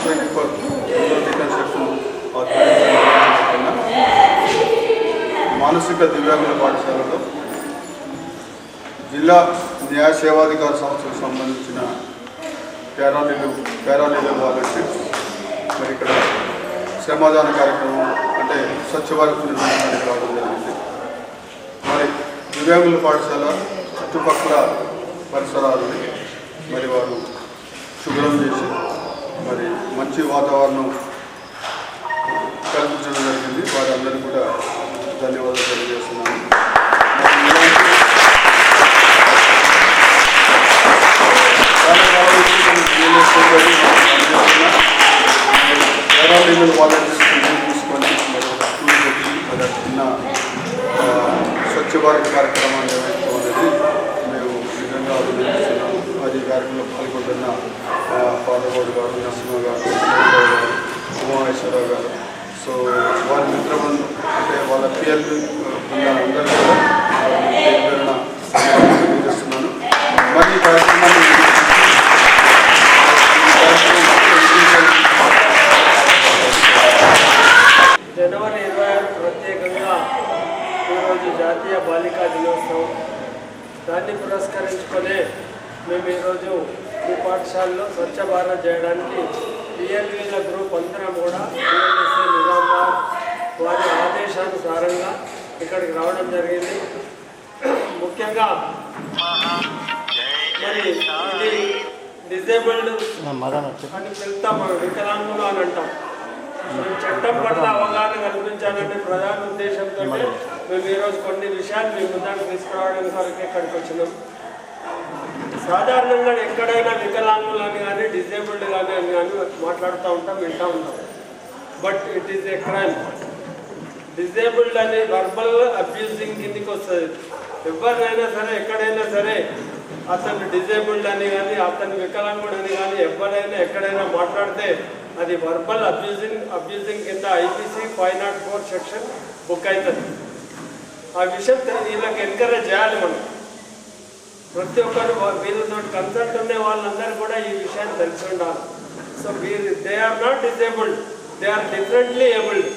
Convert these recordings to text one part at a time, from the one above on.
Reconstruction మానసిక దివ్యాంగుల పాఠశాలలో జిల్లా న్యాయ సేవాధికార సంస్థకు సంబంధించిన పారాలీగల్ వాలంటీర్స్ మరి ఇక్కడ శ్రమదాన కార్యక్రమం అంటే స్వచ్ఛ భారత్ నిర్వహించడానికి రావడం జరిగింది. మరి దివ్యాంగుల పాఠశాల చుట్టుపక్కల పరిసరాలని మరి వారు శుభ్రం చేసి మరి మంచి వాతావరణం కల్పించడం జరిగింది. వారందరికీ కూడా ధన్యవాదాలు తెలియజేస్తున్నాను. పారాలీగల్ వాలంటీర్స్ తీసుకొని మరి చిన్న స్వచ్ఛ భారత్ కార్యక్రమాన్ని నిర్వహించడం మేము నిజంగా అభినందిస్తున్నాము. అది కార్యక్రమంలో పాల్గొంటున్న పాదగౌడ్ గారు, నరసింహ గారు, ఉమామేశ్వరరావు గారు, సో వారి మిత్రబృందం అంటే వాళ్ళ పిఎల్ బృందాలందరూ కూడా తెలియజేస్తున్నాను. మరి ఈ కార్యక్రమాన్ని జనవరి 26 ప్రత్యేకంగా ఈరోజు జాతీయ బాలికా దినోత్సవం. దాన్ని పురస్కరించుకొని మేము ఈరోజు ఈ పాఠశాలలో స్వచ్ఛ భారత్ చేయడానికి పిఎల్వీల గ్రూప్ అందరం కూడా పిఎల్ఎస్ఏ నిజామాబాద్ వారి ఆదేశానుసారంగా ఇక్కడికి రావడం జరిగింది. ముఖ్యంగా మరి ఇది డిజేబుల్డ్ అని పిలుస్తాం, మనం వికలాంగులు అని అంటాం. చట్టం పట్ల అవగాహన కల్పించాలనే ప్రధాన ఉద్దేశంతో మేము ఈరోజు కొన్ని విషయాలు మీ ముందుకు తీసుకురావడానికి వరకు ఇక్కడికి వచ్చినాం. సాధారణంగా ఎక్కడైనా వికలాంగులని కానీ డిజేబుల్డ్ కానీ మాట్లాడుతూ ఉంటాం, వింటూ ఉంటాం. But it is a crime. Disabled అని వర్బల్ అబ్యూజింగ్ కిందికి వస్తుంది. ఎవరినైనా సరే ఎక్కడైనా సరే అతను డిజేబుల్డ్ అని కానీ అతను వికలాంగుడు అని కానీ ఎవరైనా ఎక్కడైనా మాట్లాడితే అది వర్బల్ అబ్యూజింగ్ కింద ఐపీసీ 504 సెక్షన్ బుక్ అవుతుంది. ఆ విషయం వీళ్ళకి ఎంకరేజ్ చేయాలి. మనం ప్రతి ఒక్కరు వీళ్ళతో కన్సల్ట్ ఉండే వాళ్ళందరూ కూడా ఈ విషయాన్ని తెలిసి ఉండాలి. So they are not disabled, they are differently abled.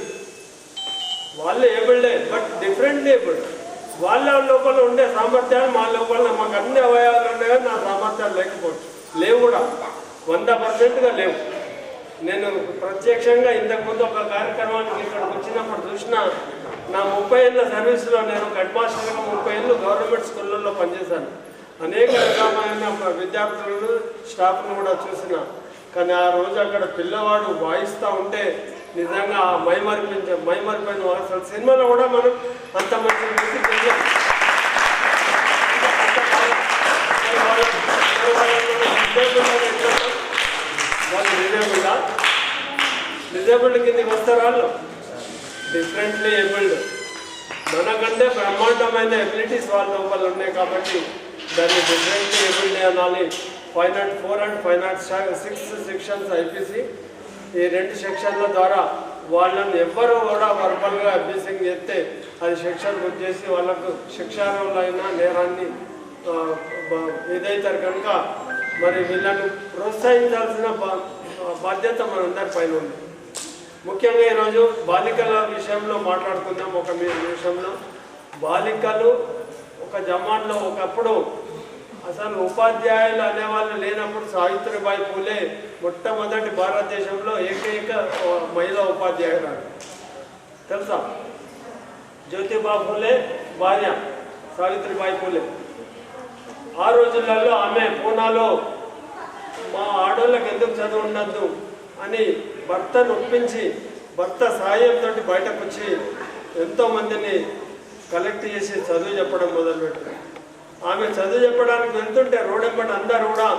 వాళ్ళు ఏబుల్డే బట్ డిఫరెంట్లీ ఏబుల్డ్. వాళ్ళ లోపల ఉండే సామర్థ్యాలు మా లోపల మాకు అన్ని అవయవాలు ఉండే కానీ నా సామర్థ్యాలు లేకపోవచ్చు, లేవు కూడా 100%గా లేవు. నేను ప్రత్యక్షంగా ఇంతకుముందు ఒక కార్యక్రమానికి ఇక్కడికి వచ్చినప్పుడు చూసిన నా 30 ఏళ్ళ సర్వీస్లో నేను హెడ్ మాస్టర్గా 30 ఏళ్ళు గవర్నమెంట్ స్కూళ్ళల్లో పనిచేశాను. అనేక రకమైన విద్యార్థులను స్టాఫ్ను కూడా చూసిన. కానీ ఆ రోజు అక్కడ పిల్లవాడు వాయిస్తూ ఉంటే నిజంగా మైమరిపోయిన అసలు సినిమాలో కూడా మనం అంత మంచి మ్యూజిక్ వాళ్ళు డిజేబుల్డ్ కిందకి వస్తారు. వాళ్ళు డిఫరెంట్లీ ఏబుల్డ్. మనకంటే బ్రహ్మాండమైన ఎబిలిటీస్ వాళ్ళ లోపల ఉన్నాయి కాబట్టి దాన్ని డిఫరెంట్లీ ఏబుల్డ్ అనాలి. 504 అండ్ 506 సెక్షన్స్ ఐపీసీ, ఈ 2 సెక్షన్ల ద్వారా వాళ్ళని ఎవ్వరూ కూడా వర్బల్గా అబ్యూసింగ్ చేస్తే అది సెక్షన్ బుక్ చేసి వాళ్ళకు శిక్షార్హులైన నేరాన్ని ఇదవుతారు. కనుక మరి వీళ్ళను ప్రోత్సహించాల్సిన బాధ్యత మనందరి పైన ఉంది. ముఖ్యంగా ఈరోజు బాలికల విషయంలో మాట్లాడుకుందాం. ఒక విషయంలో బాలికలు ఒక జమాన్లో ఒకప్పుడు అసలు ఉపాధ్యాయులు అనేవాళ్ళు లేనప్పుడు సావిత్రిబాయి పూలే మొట్టమొదటి భారతదేశంలో ఏకైక మహిళా ఉపాధ్యాయురాలు తెలుసా. జ్యోతిబా పూలే భార్య సావిత్రిబాయి పూలే. ఆ రోజులలో ఆమె పూనాలో మా ఆడోళ్ళకి ఎందుకు చదువు ఉండద్దు అని భర్తను ఒప్పించి భర్త సాయంతో బయటకు వచ్చి ఎంతోమందిని కలెక్ట్ చేసి చదువు చెప్పడం మొదలుపెట్టారు. ఆమె చదువు చెప్పడానికి వెళ్తుంటే రోడ్డెంబడి అందరూ కూడా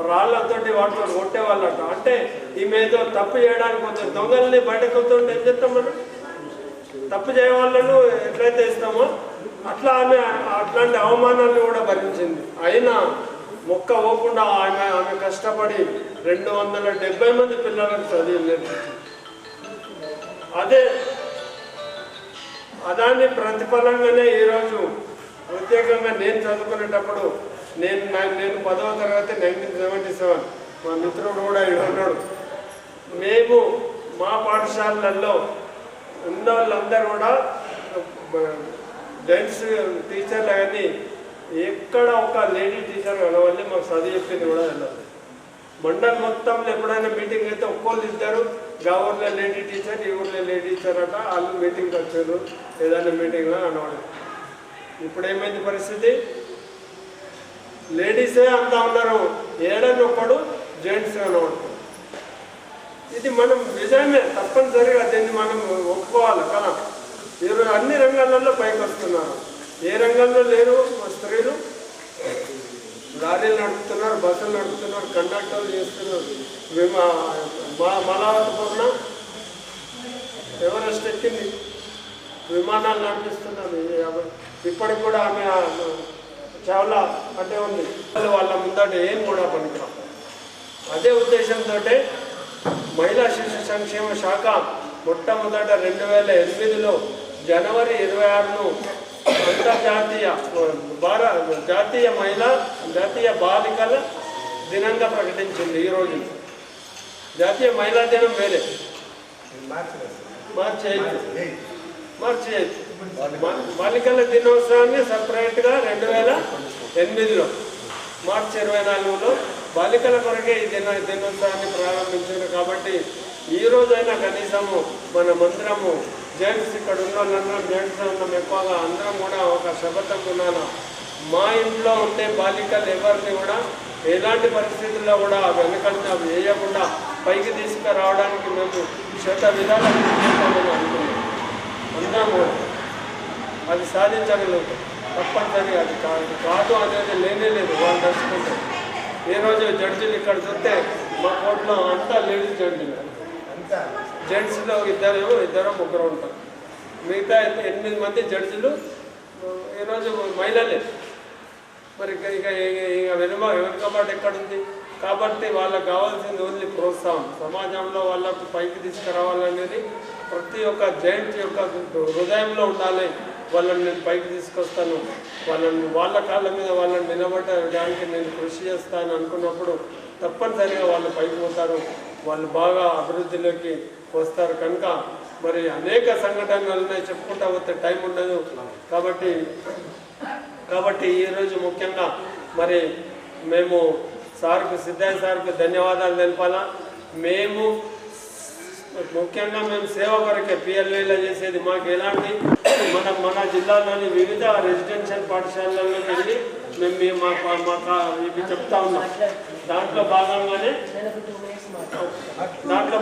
రాళ్లతోటి వాటితో కొట్టేవాళ్ళట. అంటే ఈమె ఏదో తప్పు చేయడానికి కొంచెం దొంగల్ని బయటకు వస్తుంటే ఏం చేస్తాం మనం? తప్పు చేయవాళ్ళను ఎట్లయితే ఇస్తామో అట్లా ఆమె అట్లాంటి అవమానాన్ని కూడా భరించింది. అయినా మొక్క పోకుండా ఆమె కష్టపడి 270 మంది పిల్లలకు చదివి నేర్పించింది. అదాన్ని ప్రతిఫలంగానే ఈరోజు ప్రత్యేకంగా నేను చదువుకునేటప్పుడు నేను 10వ తరగతి 1977 మా మిత్రుడు కూడా ఉన్నాడు. మే మేము మా పాఠశాలల్లో ఉన్న వాళ్ళందరూ కూడా జెంట్స్ టీచర్లు కానీ ఎక్కడ ఒక లేడీ టీచర్ కలవాలి, మాకు చదువు చెప్పింది కూడా వెళ్ళాలి. మండలం మొత్తంలో ఎప్పుడైనా మీటింగ్ అయితే ఒక్కోళ్ళు ఇద్దరు గా ఊర్లో లేడీ టీచర్, ఈ ఊర్లో లేడీ టీచర్ అట, వాళ్ళు మీటింగ్కి వచ్చారు ఏదైనా మీటింగ్లో అనవాడు. ఇప్పుడు ఏమైంది పరిస్థితి? లేడీసే అంతా ఉన్నారు, ఏడనొక్కడు జెంట్స్ కనబడుతుంది. ఇది మనం నిజమే, తప్పనిసరిగా దీన్ని మనం ఒప్పుకోవాలి కదా. ఈరోజు అన్ని రంగాలలో పైకి వస్తున్నారు. ఏ రంగంలో లేరు స్త్రీలు? లారీలు నడుపుతున్నారు, బస్సులు నడుపుతున్నారు, కండక్టర్లు చేస్తున్నారు. మలావతపూర్ణ ఎవరెస్ట్ ఎక్కింది, విమానాలు నడిపిస్తున్నారు. ఇప్పటికి కూడా ఆమె చాలా అంటే ఉంది. వాళ్ళ ముందట ఏం కూడా పనికిరాం. అదే ఉద్దేశంతో మహిళా శిశు సంక్షేమ శాఖ మొట్టమొదట 2008లో జనవరి 26ను జాతీయ బాలికల దినంగా ప్రకటించింది. ఈరోజు జాతీయ మహిళా దినం వేరే మార్చి 8 బాలికల దినోత్సవాన్ని సపరేట్గా 2008లో మార్చి 24లో బాలికల కొరకే ఈ దినోత్సవాన్ని ప్రారంభించారు. కాబట్టి ఈ రోజైనా కనీసము మనమందరము జెంట్స్ ఇక్కడ ఉన్న వాళ్ళందరం జెంట్స్ ఉన్నాం ఎక్కువగా, అందరం కూడా ఒక శపథం ఉన్నాను. మా ఇంట్లో ఉండే బాలికలు ఎవరిని కూడా ఎలాంటి పరిస్థితుల్లో కూడా వెనకంటే అవి వేయకుండా పైకి తీసుకురావడానికి మేము శత విధాలు చేస్తామని అనుకున్నాం. అందరం కూడా అది సాధించగలుగుతాం. తప్పనిసరిగా అది కాదు అనేది లేనే లేదు. వాళ్ళు తెలుసుకుంటారు. ఈరోజు జడ్జిలు ఇక్కడ చూస్తే మా కోర్టులో అంతా లేడీస్ జడ్జిలు, జెంట్స్లో ఇద్దరు ముగ్గురు ఉంటారు. మిగతా 8 మంది జడ్జిలు ఈరోజు మహిళలే. మరి ఇక వెనుకబాటు ఎక్కడుంది? కాబట్టి వాళ్ళకు కావాల్సింది ఓన్లీ ప్రోత్సాహం. సమాజంలో వాళ్ళకు పైకి తీసుకురావాలనేది ప్రతి ఒక్క జెంట్ యొక్క హృదయంలో ఉండాలి. వాళ్ళని నేను పైకి తీసుకొస్తాను, వాళ్ళ కాళ్ళ మీద వాళ్ళని నిలబడడానికి నేను కృషి చేస్తాను అనుకున్నప్పుడు తప్పనిసరిగా వాళ్ళు పైకి పోతారు, వాళ్ళు బాగా అభివృద్ధిలోకి వస్తారు. కనుక మరి అనేక సంఘటనలు ఉన్నాయి, చెప్పుకుంటా పోతే టైం ఉండదు. కాబట్టి ఈరోజు ముఖ్యంగా మరి మేము సిద్ధార్థ సార్కు ధన్యవాదాలు తెలపాలా. ముఖ్యంగా మేము సేవ కొరకే పిఎల్ఏలో చేసేది. మాకు ఎలాంటి మన జిల్లాలోని వివిధ రెసిడెన్షియల్ పాఠశాలల్లో వెళ్ళి మేము ఇవి చెప్తా ఉన్నాం. దాంట్లో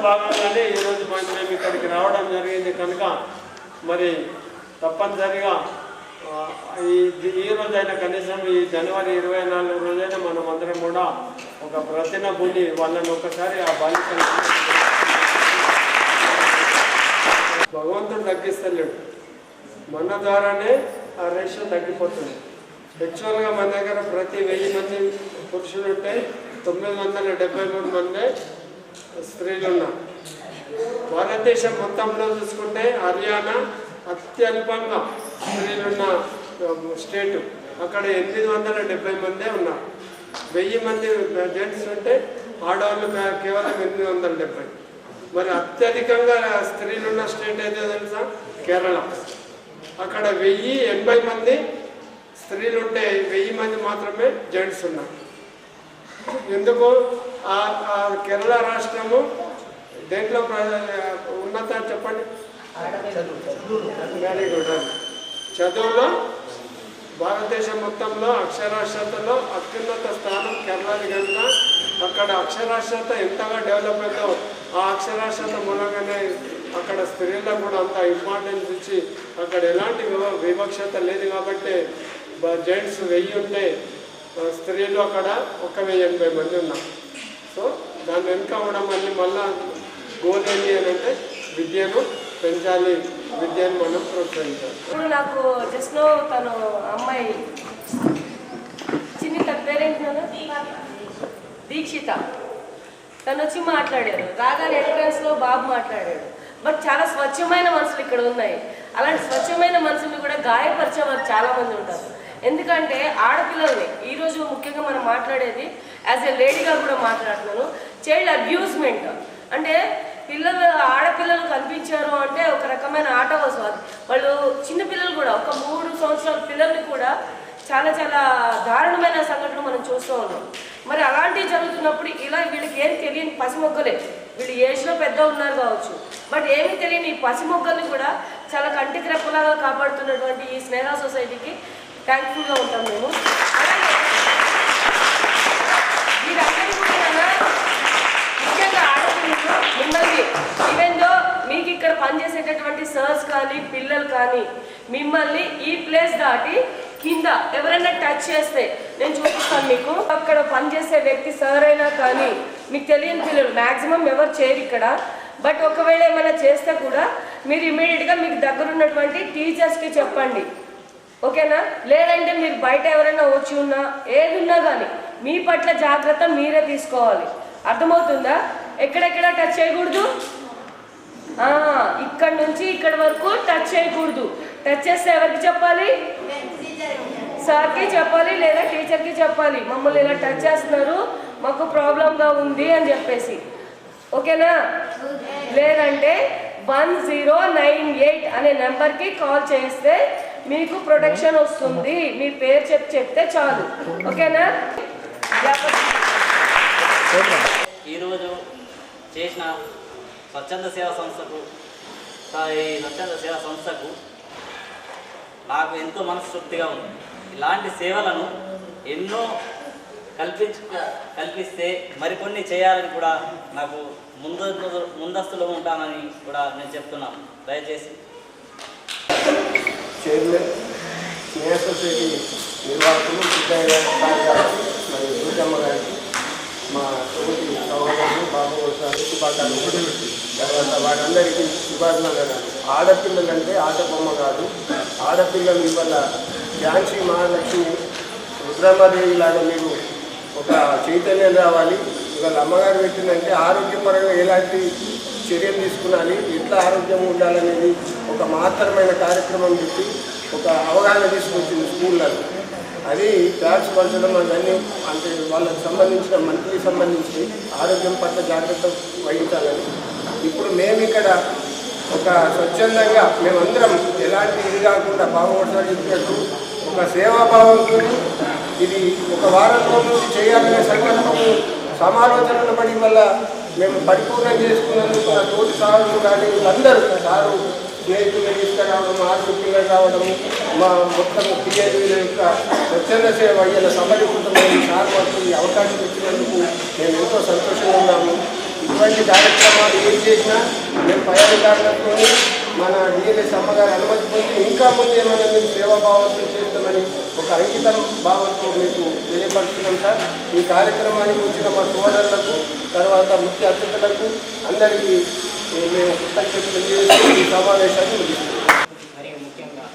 భాగంగానే ఈరోజు మేము ఇక్కడికి రావడం జరిగింది. కనుక మరి తప్పనిసరిగా ఈ రోజైనా కనీసం ఈ జనవరి 24 రోజైనా మనం అందరం కూడా ఒక ప్రతినబుని వాళ్ళని ఒకసారి ఆ బాలికలు భగవంతుడు తగ్గిస్తలేడు, మన ద్వారానే ఆ రేషియో తగ్గిపోతుంది. యాక్చువల్గా మన దగ్గర ప్రతి 1000 మంది పురుషులు ఉంటే 973 మంది స్త్రీలు ఉన్నారు. భారతదేశం మొత్తంలో చూసుకుంటే హర్యానా అత్యల్పంగా స్త్రీలున్న స్టేటు. అక్కడ 870 మందే ఉన్నారు. 1000 మంది జెంట్స్ ఉంటే ఆడవాళ్ళు కేవలం 870. మరి అత్యధికంగా స్త్రీలున్న స్టేట్ ఏదో తెలుసా? కేరళ. అక్కడ 1080 మంది స్త్రీలు ఉంటే 1000 మంది మాత్రమే జెంట్స్ ఉన్నారు. ఎందుకు? ఆ కేరళ రాష్ట్రము దేంట్లో ఉన్నత చెప్పండి? Very good. చదువులో భారతదేశం మొత్తంలో అక్షరాస్యతలో అత్యున్నత స్థానం కేరళది. కనుక అక్కడ అక్షరాస్యత ఎంతగా డెవలప్ అయిందో ఆ అక్షరాస్యత మూలంగానే అక్కడ స్త్రీలకు కూడా అంత ఇంపార్టెన్స్ ఇచ్చి అక్కడ ఎలాంటి వివక్షత లేదు. కాబట్టి జెంట్స్ 1000 ఉంటే స్త్రీలు అక్కడ 1080 మంది ఉన్నారు. సో దాన్ని వెనుక కూడా మళ్ళీ గోల్ ఏంటి అని అంటే విద్యను పెంచాలి, విద్యను మనం ప్రోత్సహించాలి. ఇప్పుడు నాకు జస్ట్ తను అమ్మాయి చిన్ని తన పేరేంటున్నాను దీక్షిత, తను వచ్చి మాట్లాడారు. రాగానే ఎంట్రన్స్లో బాబు మాట్లాడాడు. బట్ చాలా స్వచ్ఛమైన మనసులు ఇక్కడ ఉన్నాయి. అలాంటి స్వచ్ఛమైన మనసులు కూడా గాయపరిచే వారు చాలామంది ఉంటారు. ఎందుకంటే ఆడపిల్లల్ని ఈరోజు ముఖ్యంగా మనం మాట్లాడేది యాజ్ ఎ లేడీగా కూడా మాట్లాడుతున్నాను. చైల్డ్ అబ్యూస్మెంట్ అంటే పిల్లలు ఆడపిల్లలు కనిపించారు అంటే ఒక రకమైన ఆట వస్తుంది. వాళ్ళు చిన్నపిల్లలు కూడా ఒక 3 సంవత్సరాల పిల్లల్ని కూడా చాలా చాలా దారుణమైన సంఘటనలు మనం చూస్తూ ఉన్నాం. మరి అలాంటివి జరుగుతున్నప్పుడు ఇలా వీళ్ళకి ఏం తెలియని పసిమొగ్గలే, వీళ్ళు ఏజ్లో పెద్ద ఉన్నారు కావచ్చు, బట్ ఏమీ తెలియని ఈ పసిమొగ్గల్ని కూడా చాలా కంటికి రెప్పలాగా కాపాడుతున్నటువంటి ఈ స్నేహ సొసైటీకి థ్యాంక్ఫుల్గా ఉంటాం మేము. అలాగే మీరందరూ కూడా ముఖ్యంగా ఆడపిల్లలు మిమ్మల్ని ఈవెన్ దో మీకు ఇక్కడ పనిచేసేటటువంటి సర్స్ కానీ పిల్లలు కానీ మిమ్మల్ని ఈ ప్లేస్ దాటి కింద ఎవరైనా టచ్ చేస్తే నేను చూపిస్తాను మీకు. అక్కడ పనిచేసే వ్యక్తి సార్ అయినా కానీ మీకు తెలియని పిల్లలు మ్యాక్సిమం ఎవరు చేయరు ఇక్కడ. బట్ ఒకవేళ ఏమైనా చేస్తే కూడా మీరు ఇమీడియట్గా మీకు దగ్గర ఉన్నటువంటి టీచర్స్కి చెప్పండి, ఓకేనా? లేదంటే మీరు బయట ఎవరైనా వచ్చి ఉన్నా ఏది ఉన్నా కానీ మీ పట్ల జాగ్రత్త మీరే తీసుకోవాలి. అర్థమవుతుందా? ఎక్కడెక్కడ టచ్ చేయకూడదు, ఇక్కడ నుంచి ఇక్కడ వరకు టచ్ చేయకూడదు. టచ్ చేస్తే ఎవరికి చెప్పాలి? సార్కి చెప్పాలి లేదా టీచర్కి చెప్పాలి, మమ్మల్ని ఇలా టచ్ చేస్తున్నారు, మాకు ప్రాబ్లంగా ఉంది అని చెప్పేసి, ఓకేనా? లేదంటే 1098 అనే నెంబర్కి కాల్ చేస్తే మీకు ప్రొటెక్షన్ వస్తుంది. మీ పేరు చెప్తే చాలు, ఓకేనా? ఈరోజు చేసిన స్వచ్ఛంద సేవా సంస్థకు నాకు ఎంతో మనస్తృప్తిగా ఉంది. ఇలాంటి సేవలను ఎన్నో కల్పిస్తే మరికొన్ని చేయాలని కూడా నాకు ముందస్తులో ఉంటానని కూడా నేను చెప్తున్నాను. దయచేసి చైర్మన్, స్నేహ సొసైటీ నిర్వాహకులు సిద్ధయ్య గారు మరియు సూచమ్మ గారికి, మా తోటి సహోదరులు బాబు శుభాకాంక్షలు, తర్వాత వారందరికీ శుభాభినందనలు. ఆడపిల్లలంటే ఆట బొమ్మ కాదు. ఆడపిల్లలు ఇవాళ ఝాన్సీ మహాలక్ష్మి, రుద్రమాదేవి లాగా మీరు ఒక చైతన్యం రావాలి. ఇవాళ అమ్మగారు పెట్టిందంటే ఆరోగ్యపరంగా ఎలాంటి చర్యలు తీసుకున్నాలి, ఎట్లా ఆరోగ్యంగా ఉండాలనేది ఒక మహత్తరమైన కార్యక్రమం పెట్టి ఒక అవగాహన తీసుకొచ్చింది స్కూళ్ళలో. అది ప్యాడ్స్ పంచడం అవన్నీ అంటే వాళ్ళకి సంబంధించిన మంత్లీ సంబంధించి ఆరోగ్యం పట్ల జాగ్రత్త వహించాలని. ఇప్పుడు మేము ఇక్కడ ఒక స్వచ్ఛందంగా మేమందరం ఎలాంటి ఇది కాకుండా బాగుపడతారు చెప్పినట్టు ఒక సేవాభావంతో ఇది ఒక వారం రోజులు చేయాలనే సంకల్పము సమాలోచనల పడి వల్ల మేము పరిపూర్ణం చేసుకున్నందుకు మా తోటి సార్లు కానీ అందరూ సారు స్నేహితులు తీసుకురావడం, ఆర్థికంగా రావడము, మా మొత్తం పిఎల్వీల యొక్క స్వచ్ఛంద సేవ అయ్యేలా సఫలీకృతమైన సార్ మాకు ఈ అవకాశం ఇచ్చినందుకు మేము ఎంతో సంతోషంగా ఉన్నాము. ఇటువంటి కార్యక్రమాలు ఏం చేసినా మేము పై అధికారులతో మన డిఎల్ఎస్ అమ్మగారి అనుమతి పొంది ఇంకా ముందు ఏమైనా మేము సేవాభావంతో చేస్తామని ఒక అంకితం భావంతో మీకు తెలియపరుస్తున్నాం సార్. ఈ కార్యక్రమానికి వచ్చిన మా సోదరులకు, తర్వాత ముఖ్య అతిథులకు అందరికీ మేము కృతజ్ఞతలు తెలియజేస్తూ ఈ సమావేశాన్ని ముగిస్తున్నాం. మరియు ముఖ్యంగా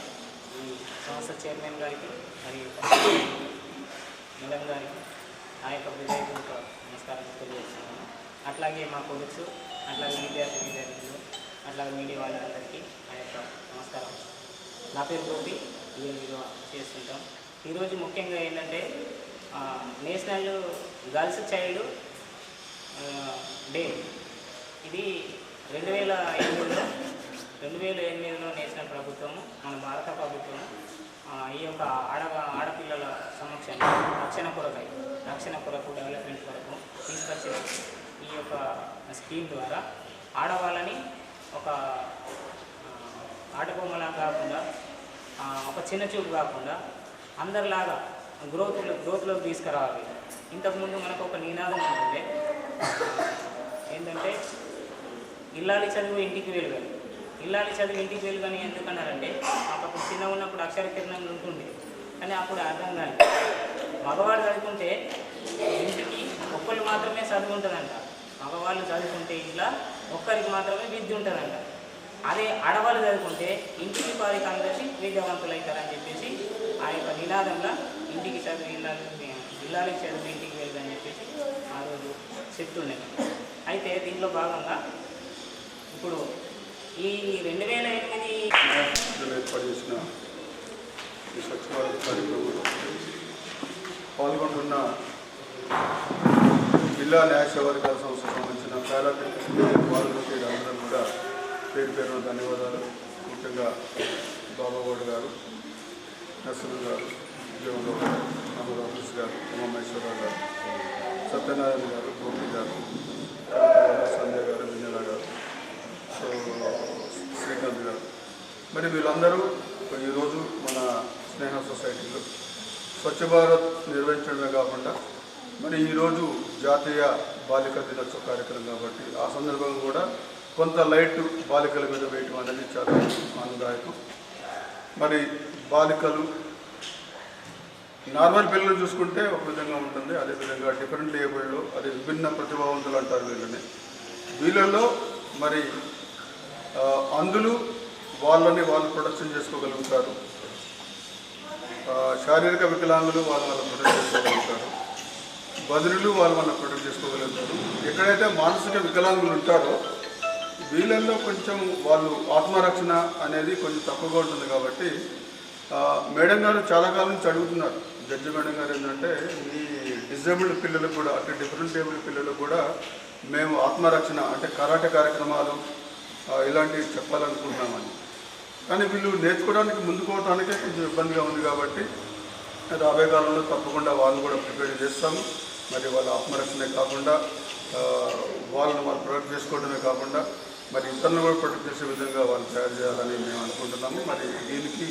ఈ సంస్థ చైర్మన్ గారికి మరియు మేడం గారికి ఆ యొక్క విజయకు నమస్కారం తెలియజేస్తున్నాను. అట్లాగే మా కొడుకు, అట్లాగే విద్యార్థులు, అట్లాగే మీడియా వాళ్ళందరికీ ఆ యొక్క నమస్కారం. నా పేరు గోపి, వీడియో చేస్తుంటాం. ఈరోజు ముఖ్యంగా ఏంటంటే నేషనల్ గర్ల్స్ చైల్డ్ డే. ఇది 2008లో నేషనల్ ప్రభుత్వము, మన భారత ప్రభుత్వము ఈ యొక్క ఆడపిల్లల సమక్షంలో రక్షణ కొరకు డెవలప్మెంట్ కొరకు తీసుకొచ్చిన ఈ యొక్క స్కీమ్ ద్వారా ఆడవాళ్ళని ఒక ఆటబొమ్మలా కాకుండా, ఒక చిన్న చూపు కాకుండా అందరిలాగా గ్రోత్లోకి తీసుకురావాలి. ఇంతకుముందు మనకు ఒక నినాదం ఉంటుంది ఏంటంటే ఇల్లాలి చదువు ఇంటికి వెలుగని. ఇల్లాలి చదువు ఇంటికి వెలుగని ఎందుకన్నారంటే మాకు అప్పుడు చిన్న ఉన్నప్పుడు అక్షర కిరణంగా ఉంటుంది, కానీ అప్పుడు అర్థం కాదు. మగవాళ్ళు చదువుకుంటే ఇంటికి ఒక్కళ్ళు మాత్రమే చదువు ఉంటుందంట, మగవాళ్ళు చదువుకుంటే ఇంట్లో ఒక్కరికి మాత్రమే విద్య ఉంటుందంట. అదే ఆడవాళ్ళు చదువుకుంటే ఇంటికి వారికి అందరికీ విద్యావంతులు అవుతారని చెప్పేసి ఆ యొక్క నినాదంగా ఇంటికి చదువు ఇల్లాలి చదువు ఇంటికి వెళ్దని చెప్పేసి ఆ రోజు చెప్తుండే. అయితే దీంట్లో భాగంగా ఇప్పుడు ఈ 2008 ఏర్పాటు చేసిన ఈ స్వచ్ఛ భారత్ కార్యక్రమంలో పాల్గొంటున్న జిల్లా న్యాయ సేవాధికార సంస్థకు సంబంధించిన చాలా పాల్గొనే అందరం కూడా పేరు పేరున ధన్యవాదాలు. ముఖ్యంగా బాబాగౌడ్ గారు, నర్సులు గారు, ఉద్యోగం గారు, అమర్ ఆఫీస్ గారు, ఉమామేశ్వరరావు గారు, సత్యనారాయణ గారు, గోపి గారు, సంజయ్ గారు, విజయల గారు, సో శ్రీకాంత్ గారు, మరి వీళ్ళందరూ ఈరోజు మన స్నేహ సొసైటీలో స్వచ్ఛ భారత్ నిర్వహించడమే కాకుండా మరి ఈరోజు జాతీయ బాలికా దినోత్సవ కార్యక్రమం కాబట్టి ఆ సందర్భంగా కూడా కొంత లైట్ బాలికల మీద వేయటం అనేది చాలా ఆనందదాయకం. మరి బాలికలు నార్మల్ పిల్లలు చూసుకుంటే ఒక విధంగా ఉంటుంది, అదేవిధంగా డిఫరెంట్ ఏబుల్లో అదే విభిన్న ప్రతిభావంతులు అంటారు వీళ్ళని. వీళ్ళల్లో మరి అందులు వాళ్ళని వాళ్ళు ప్రొడక్షన్ చేసుకోగలుగుతారు, శారీరక వికలాంగులు వాళ్ళ ప్రొడక్ట్ చేసుకోగలుగుతారు, బదులు వాళ్ళ ప్రొడక్ట్ చేసుకోగలుగుతారు. ఎక్కడైతే మానసిక వికలాంగులు ఉంటారో వీళ్ళల్లో కొంచెం వాళ్ళు ఆత్మరక్షణ అనేది కొంచెం తక్కువగా ఉంటుంది. కాబట్టి మేడం గారు చాలా కాలం నుంచి అడుగుతున్నారు, జడ్జి మేడం గారు ఏంటంటే ఈ డిజేబుల్డ్ పిల్లలకు కూడా అంటే డిఫరెంట్ ఏబుల్డ్ పిల్లలకు కూడా మేము ఆత్మరక్షణ అంటే కరాటే కార్యక్రమాలు ఇలాంటివి చెప్పాలనుకుంటున్నామని. కానీ వీళ్ళు నేర్చుకోవడానికి ముందుకోవడానికే కొంచెం ఇబ్బందిగా ఉంది. కాబట్టి రాబోయే కాలంలో తప్పకుండా వాళ్ళని కూడా ప్రిపేర్ చేస్తాము. మరి వాళ్ళ ఆత్మరక్షణే కాకుండా వాళ్ళని వాళ్ళు ప్రొటెక్ట్ చేసుకోవడమే కాకుండా మరి ఇతరులను కూడా ప్రొటెక్ట్ చేసే విధంగా వాళ్ళు తయారు చేయాలని మేము అనుకుంటున్నాము. మరి దీనికి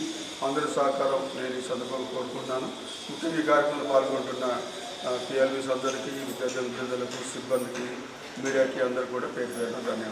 అందరి సహకారం నేను ఈ సందర్భంగా కోరుకుంటున్నాను. ముఖ్యంగా ఈ కార్యక్రమంలో పాల్గొంటున్న పిఎల్వీస్ అందరికీ, విద్యార్థులకు, సిబ్బందికి, మీడియాకి అందరికీ కూడా పేరు పేరున ధన్యవాదాలు.